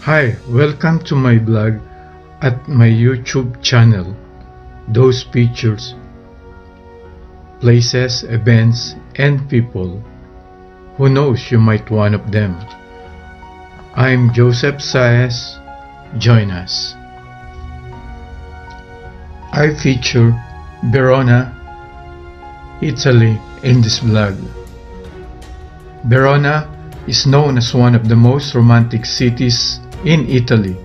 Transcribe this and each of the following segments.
Hi, welcome to my blog at my YouTube channel. Those pictures, places, events, and people. Who knows, you might one of them. I'm Joseph Saez. Join us. I feature Verona, Italy in this blog. Verona is known as one of the most romantic cities in Italy.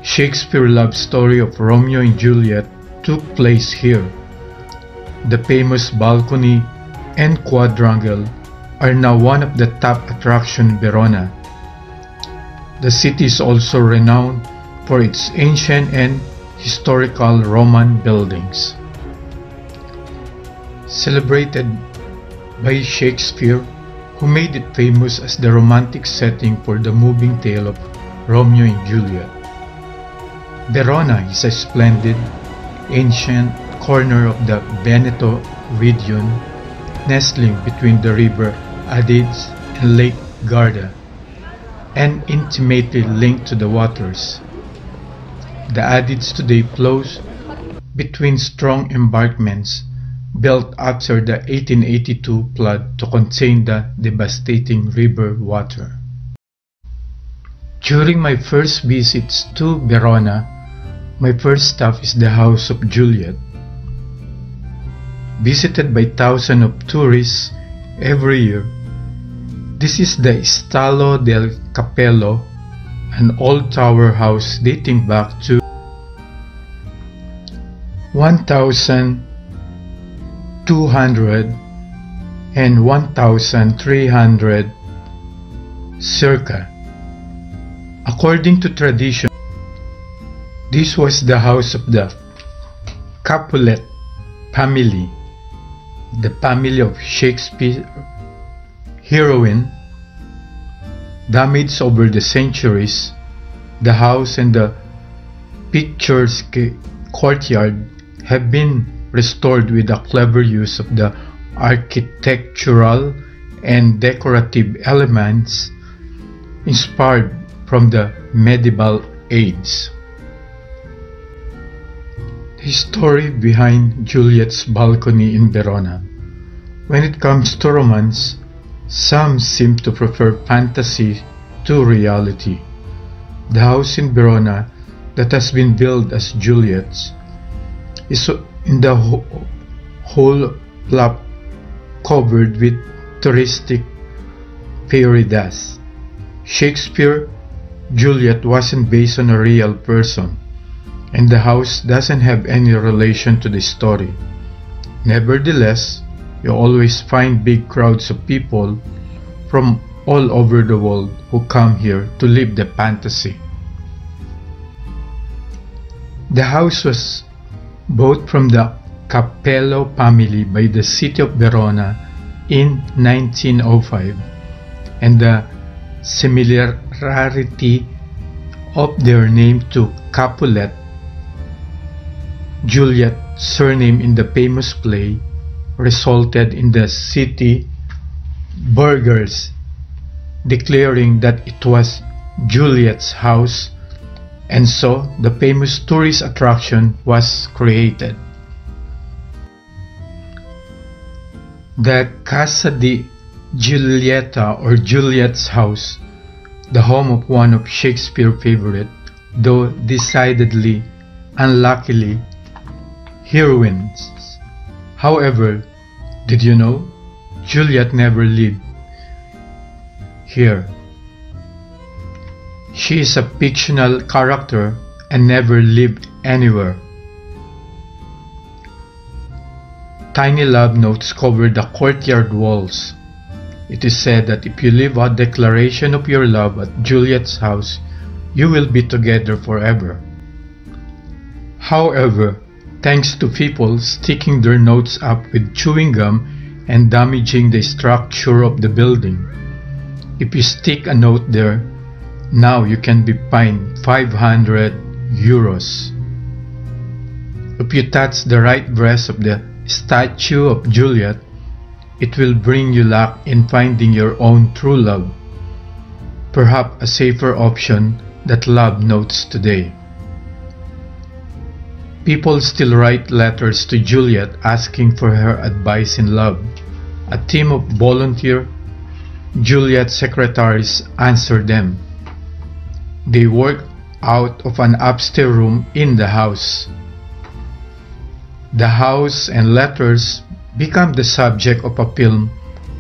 Shakespeare's love story of Romeo and Juliet took place here. The famous balcony and quadrangle are now one of the top attractions in Verona. The city is also renowned for its ancient and historical Roman buildings. Celebrated by Shakespeare, who made it famous as the romantic setting for the moving tale of Romeo and Juliet. Verona is a splendid, ancient corner of the Veneto region, nestling between the river Adige and Lake Garda, and intimately linked to the waters. The Adige today flows between strong embankments built after the 1882 flood to contain the devastating river water. During my first visits to Verona, my first stop is the house of Juliet. Visited by thousands of tourists every year, this is the Stallo del Cappello, an old tower house dating back to 1200 and 1300 circa. According to tradition, this was the house of the Capulet family, the family of Shakespeare's heroine. Damaged over the centuries, the house and the picturesque courtyard have been restored with a clever use of the architectural and decorative elements inspired from the medieval age. The story behind Juliet's balcony in Verona. When it comes to romance, some seem to prefer fantasy to reality. The house in Verona that has been built as Juliet's is in the whole plot covered with touristic paradise. Shakespeare Juliet wasn't based on a real person, and the house doesn't have any relation to the story. Nevertheless, you always find big crowds of people from all over the world who come here to live the fantasy. The house was bought from the Cappello family by the city of Verona in 1905, and the similarity of their name to Capulet, Juliet's surname in the famous play, resulted in the city burghers declaring that it was Juliet's house, and so the famous tourist attraction was created. The Casa di Giulietta, or Juliet's house, the home of one of Shakespeare's favorite, though decidedly unluckily, heroines. However, did you know Juliet never lived here? She is a fictional character and never lived anywhere. Tiny love notes cover the courtyard walls. It is said that if you leave a declaration of your love at Juliet's house, you will be together forever. However, thanks to people sticking their notes up with chewing gum and damaging the structure of the building, if you stick a note there, now you can be fined 500 euros. If you touch the right breast of the statue of Juliet, it will bring you luck in finding your own true love. perhaps a safer option that love notes today. People still write letters to Juliet asking for her advice in love. A team of volunteer Juliet secretaries answer them. They work out of an upstairs room in the house. The house and letters become the subject of a film,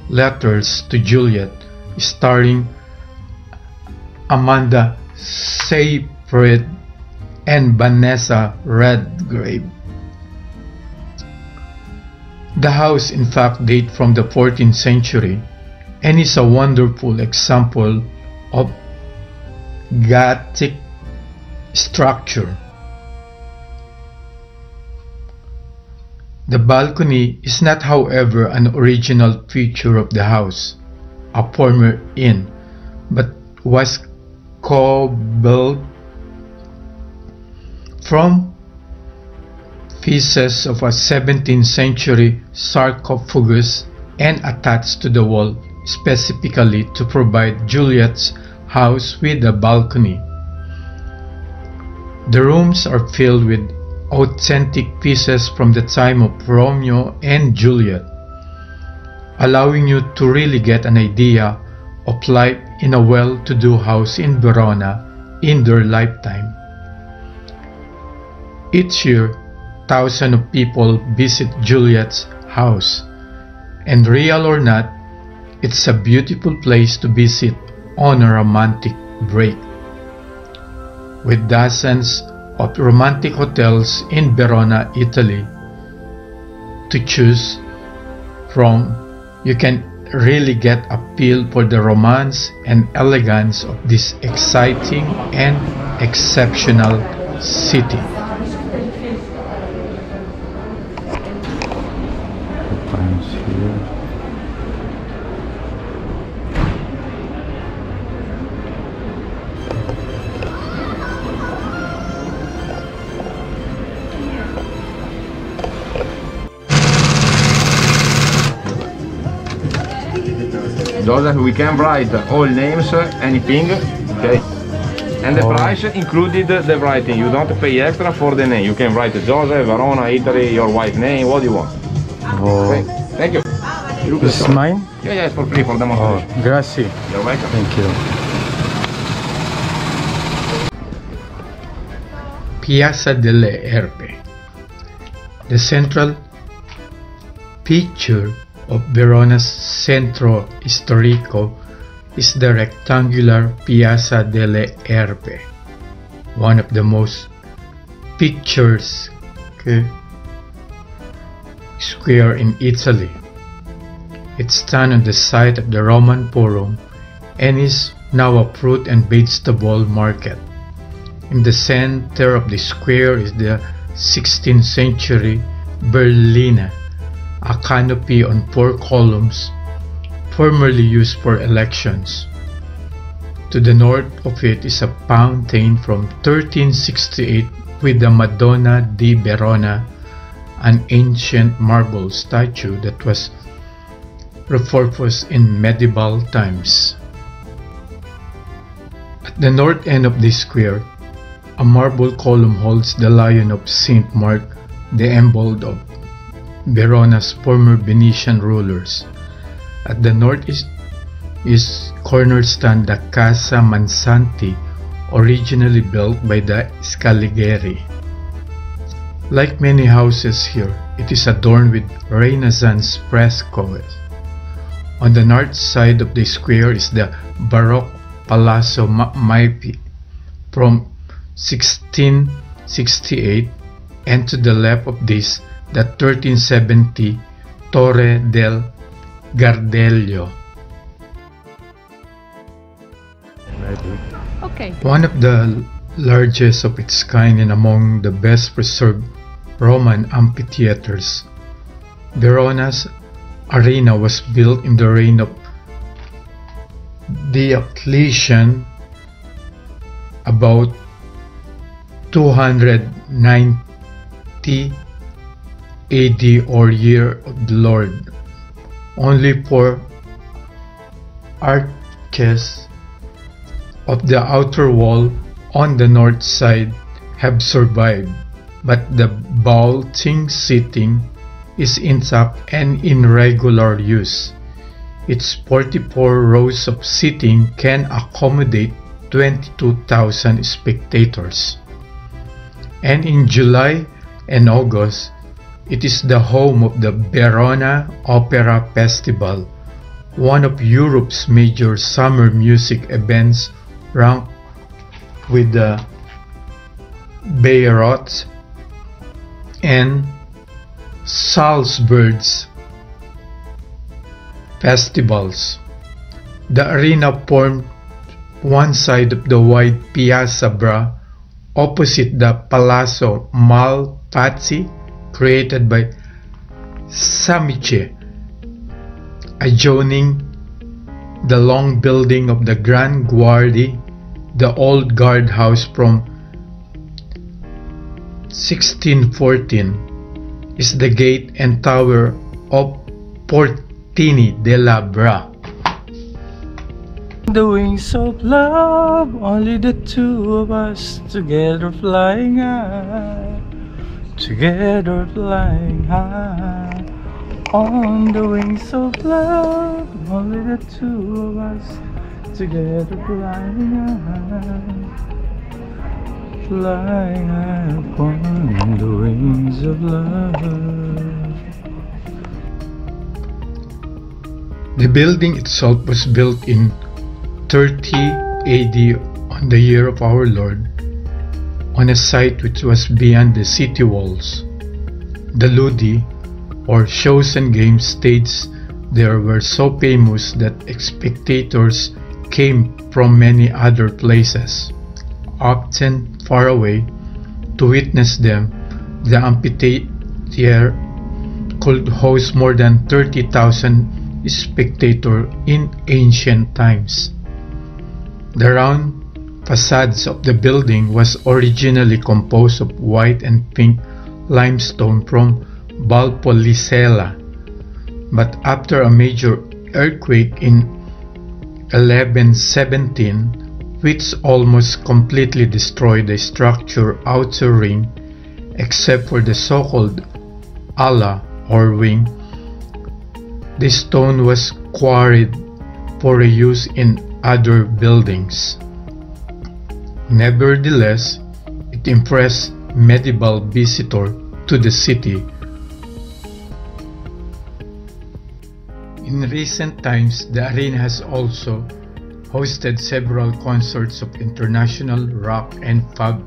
Letters to Juliet, starring Amanda Seyfried and Vanessa Redgrave. The house in fact dates from the 14th century and is a wonderful example of Gothic structure. The balcony is not, however, an original feature of the house, a former inn, but was cobbled from pieces of a 17th century sarcophagus and attached to the wall specifically to provide Juliet's house with a balcony. The rooms are filled with authentic pieces from the time of Romeo and Juliet, allowing you to really get an idea of life in a well-to-do house in Verona in their lifetime. Each year, thousands of people visit Juliet's house, and real or not, it's a beautiful place to visit on a romantic break. With dozens of romantic hotels in Verona, Italy to choose from, you can really get a feel for the romance and elegance of this exciting and exceptional city. Joseph, we can write all names, anything, okay? And the price included the writing. You don't pay extra for the name. You can write Joseph, Verona, Italy, your wife name, what do you want. Okay. Thank you. This is mine? Yeah, it's for free for demonstration. Grazie. You're welcome. Thank you. Piazza delle Erbe. The central feature of Verona's Centro Storico is the rectangular Piazza delle Erbe, one of the most picturesque square in Italy. It stands on the site of the Roman Forum and is now a fruit and vegetable market. In the center of the square is the 16th century Berlina, a canopy on 4 columns, formerly used for elections. To the north of it is a fountain from 1368 with the Madonna di Verona, an ancient marble statue that was repurposed in medieval times. At the north end of the square, a marble column holds the Lion of Saint Mark, the emblem of Verona's former Venetian rulers. At the northeast is cornerstone the Casa Mansanti, originally built by the Scaligeri. Like many houses here, it is adorned with Renaissance frescoes. On the north side of the square is the Baroque Palazzo Maipi from 1668, and to the left of this, the 1370 Torre del Gardello. Okay. One of the largest of its kind and among the best preserved Roman amphitheaters. Verona's arena was built in the reign of Diocletian about 290 AD or Year of the Lord. Only 4 arches of the outer wall on the north side have survived, but the vaulting seating is intact and in regular use. Its 44 rows of seating can accommodate 22,000 spectators. And in July and August, it is the home of the Verona Opera Festival, one of Europe's major summer music events, ranked with the Bayreuth and Salzburg's festivals. The arena formed one side of the wide Piazza opposite the Palazzo Malpazzi, created by Samice, adjoining the long building of the Gran Guardi, the old guardhouse from 1614, is the gate and tower of Portini della The wings of love, only the two of us, together flying high, together flying high. On the wings of love, only the two of us, together flying high, flying high upon the wings of love. The building itself was built in 30 AD on the year of our Lord, on a site which was beyond the city walls. The ludi, or shows and games staged there, were so famous that spectators came from many other places, often far away, to witness them. The amphitheater could host more than 30,000 spectators in ancient times. The round facades of the building was originally composed of white and pink limestone from Valpolicella, but after a major earthquake in 1117, which almost completely destroyed the structure's outer ring, except for the so-called ala or wing, the stone was quarried for use in other buildings. Nevertheless, it impressed medieval visitors to the city. In recent times, the arena has also hosted several concerts of international rock and funk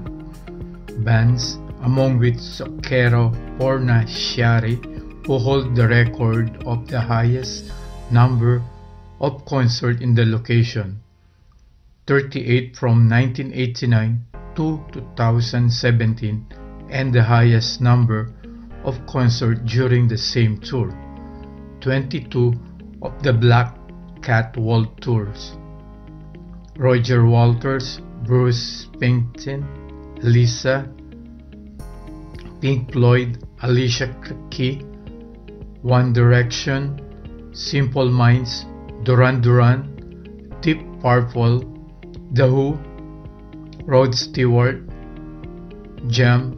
bands, among which Zucchero Fornaciari, who hold the record of the highest number of concerts in the location, 38 from 1989 to 2017, and the highest number of concerts during the same tour, 22 of the Black Cat World Tours. Roger Waters, Bruce Springsteen, Lisa, Pink Floyd, Alicia Keys, One Direction, Simple Minds, Duran Duran, Deep Purple, The Who, Rod Stewart, Jam,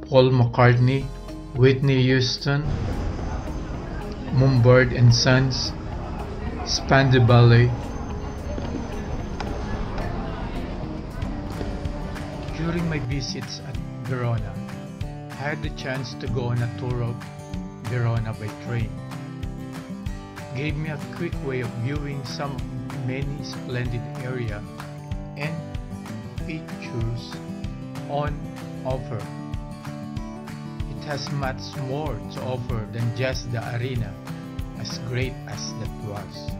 Paul McCartney, Whitney Houston, Mumford and Sons, Spandau Ballet. During my visits at Verona, I had the chance to go on a tour of Verona by train. Gave me a quick way of viewing some many splendid area and features on offer. It has much more to offer than just the arena, as great as that was.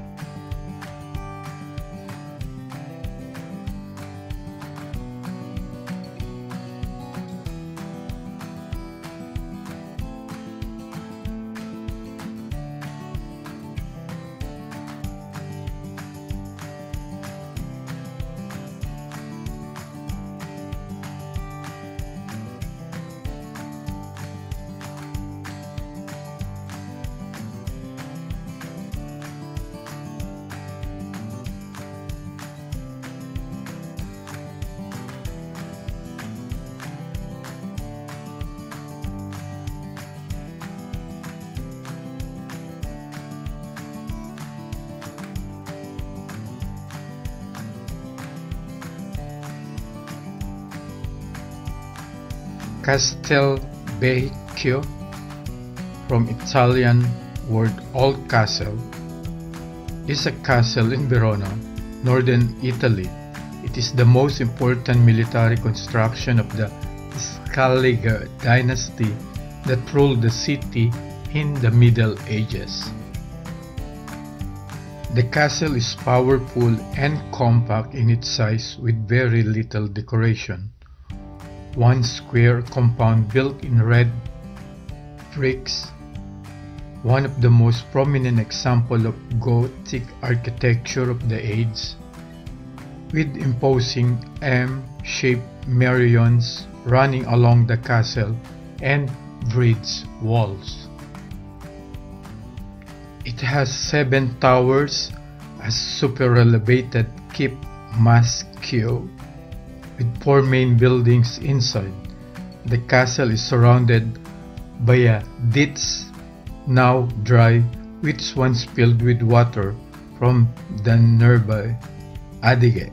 Castelvecchio, from Italian word old castle, is a castle in Verona, northern Italy. It is the most important military construction of the Scaliger dynasty that ruled the city in the Middle Ages. The castle is powerful and compact in its size with very little decoration. One square compound built in red bricks, one of the most prominent examples of Gothic architecture of the age, with imposing M-shaped merions running along the castle and bridge walls. It has 7 towers, a super-elevated keep maschio, with 4 main buildings inside. The castle is surrounded by a ditch, now dry, which once filled with water from the nearby Adige.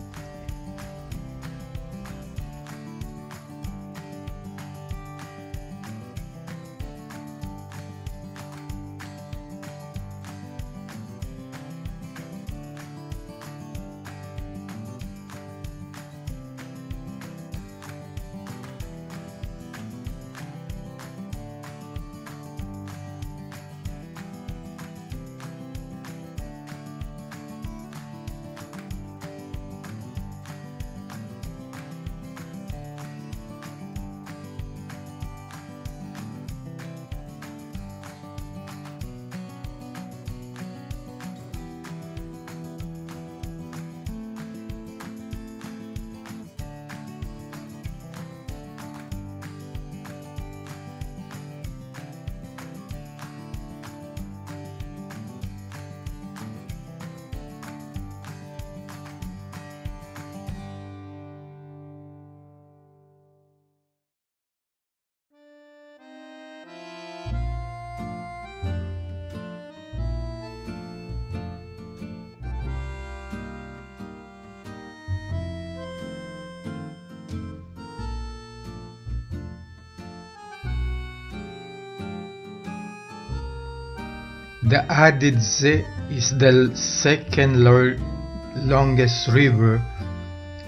The Adige is the second longest river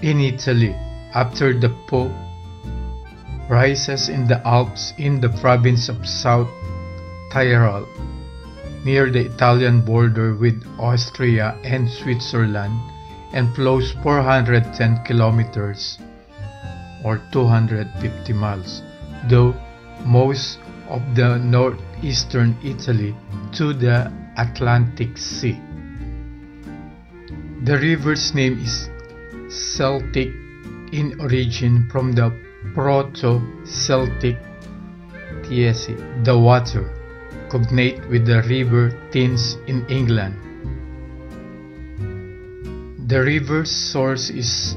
in Italy after the Po. Rises in the Alps in the province of South Tyrol, near the Italian border with Austria and Switzerland, and flows 410 kilometers or 250 miles, though most of the northeastern Italy to the Atlantic Sea. The river's name is Celtic in origin from the Proto-Celtic tiesi, the water, cognate with the river Thames in England. The river's source is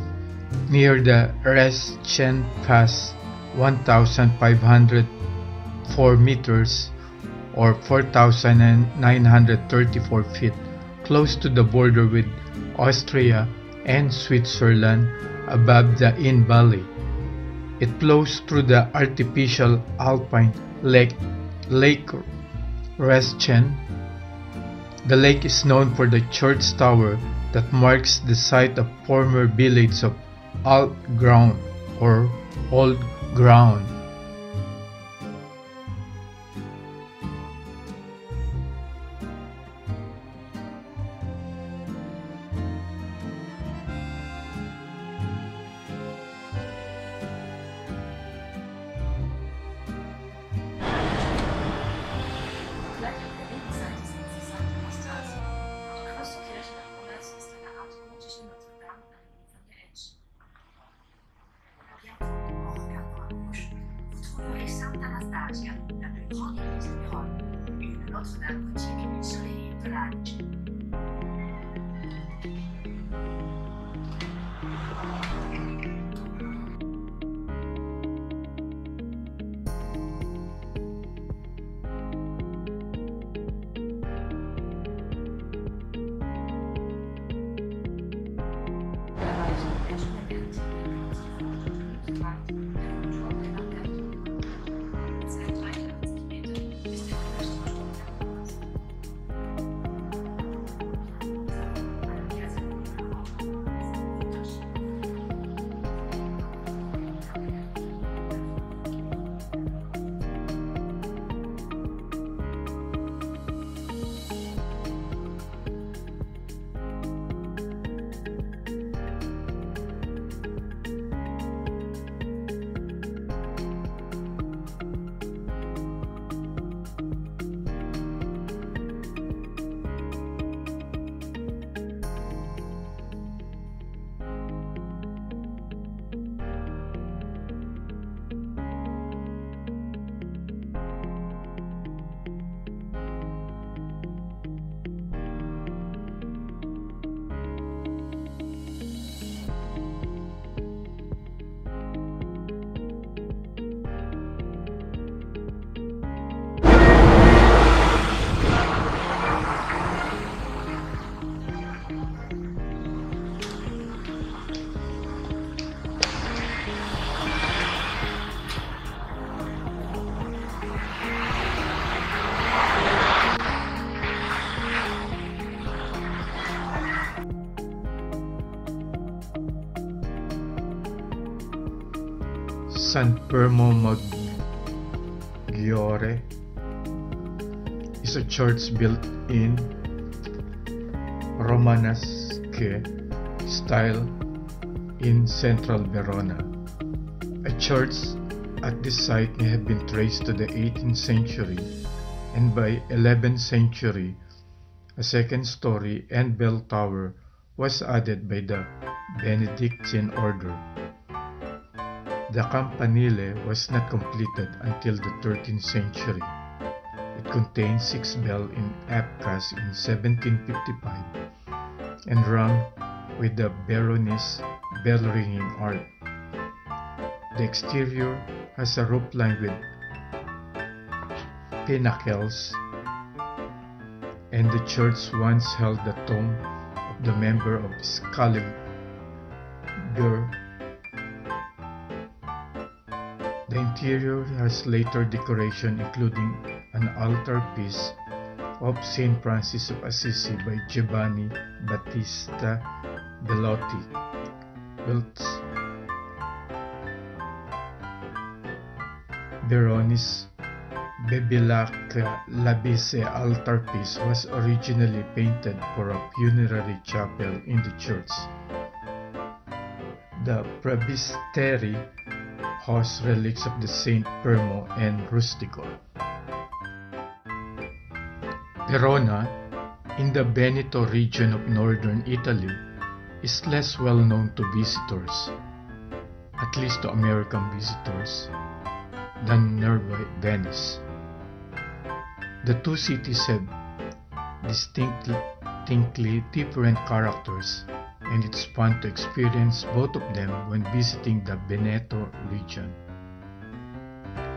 near the Reschen Pass, 1,504 meters or 4,934 feet, close to the border with Austria and Switzerland above the Inn Valley. It flows through the artificial alpine Lake Reschen. The lake is known for the church tower that marks the site of former village of Alt Ground or Old Ground. San Fermo Maggiore is a church built in Romanesque style in central Verona. A church at this site may have been traced to the 18th century, and by 11th century, a second story and bell tower was added by the Benedictine order. The campanile was not completed until the 13th century. It contained 6 bells in Apcas in 1755 and rung with the Veronese bell-ringing art. The exterior has a roof lined with pinnacles, and the church once held the tomb of the member of Scaliger. The interior has later decoration including an altarpiece of Saint Francis of Assisi by Giovanni Battista Bellotti. Veronese Bevilacqua Labisse altarpiece was originally painted for a funerary chapel in the church. The Presbytery hosts relics of the Saint Fermo and Rustico. Verona, in the Veneto region of northern Italy, is less well known to visitors, at least to American visitors, than nearby Venice. The two cities have distinctly different characters, and it's fun to experience both of them when visiting the Veneto region.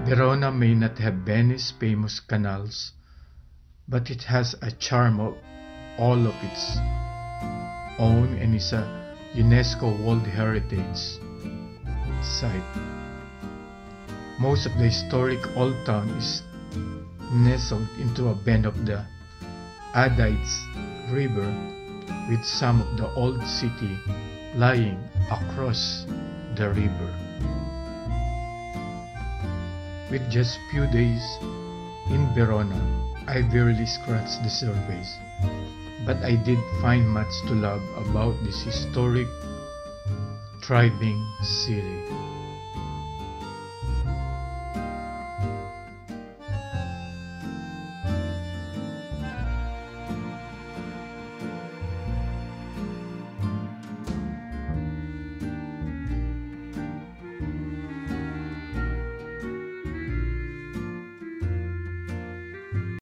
Verona may not have Venice's famous canals, but it has a charm of all of its own and is a UNESCO World Heritage Site. Most of the historic old town is nestled into a bend of the Adige River, with some of the old city lying across the river. With just few days in Verona, I barely scratched the surface, but I did find much to love about this historic, thriving city.